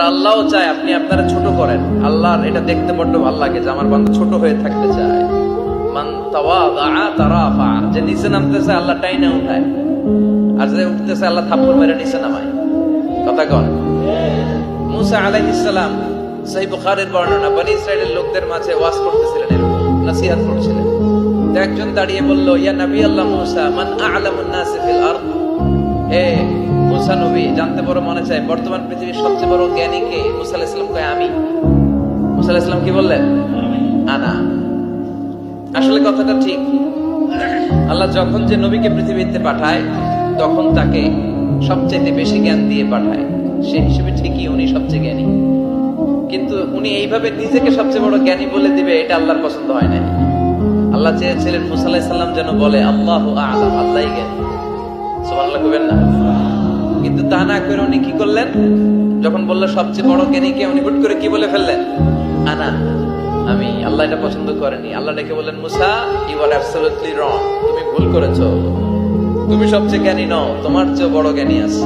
আল্লাহও চায় আপনি আপনারা ছোট করেন। আল্লাহর এটা দেখতে বড্ড ভালো লাগে যে আমার বান্দা ছোট হয়ে থাকতে চায়। মান তাওয়াদা তারাফা, যে নিচে নামতেছে আল্লাহ টাইনা উঠায়, আর যে উঠতেছে আল্লাহ থাপ্পড় মেরে নিচে নামায়। কথা কন। মুসা আলাইহিস সালাম, সহিহ বুখারীর বর্ণনা, বনি ইসরাইলের লোকদের মাঝে ওয়াজ করতেছিলেন, এরকম নসিহত করছিলেন। তো একজন দাঁড়িয়ে বলল, ইয়া নবী আল্লাহ মুসা, মান আ'লামুন নাস ফিল আরদ। হে মুসা নবী, জানতে বড় মনে চায় বর্তমান পৃথিবীর সবচেয়ে বড় জ্ঞানী কে? মুসা আলাইহিস সালাম কয় আমি। মুসা আলাইহিস সালাম কি বললেন? আনা। আসলে কথাটা ঠিক। আল্লাহ যখন যে নবীকে পৃথিবীতে পাঠায় তখন তাকে সবচেয়ে বেশি জ্ঞান দিয়ে পাঠায়, সেই হিসেবে ঠিকই উনি সবচেয়ে জ্ঞানী। কিন্তু উনি এইভাবে নিজেকে সবচেয়ে বড় জ্ঞানী বলে দিবে, এটা আল্লাহর পছন্দ হয় না। আল্লাহ চেয়েছিলেন মুসা আলাইহিস সালাম যেন বলে আল্লাহু আ'লাম, আল্লাহই জ্ঞানী। সুবহানাল্লাহ কইবেন না? কিন্তু তা না করে উনি কি করলেন? যখন বললো সবচেয়ে বড় জ্ঞানী কে, উনি হুট করে কি বলে ফেললেন? আনা, আমি। আল্লাহ এটা পছন্দ করেনি। আল্লাহ ডেকে বললেন, মুসা, ইউ আর অ্যাবসলিউটলি রং, তুমি ভুল করেছো। তুমি সবচেয়ে জ্ঞানী নও, তোমার চেয়ে বড় জ্ঞানী আছে।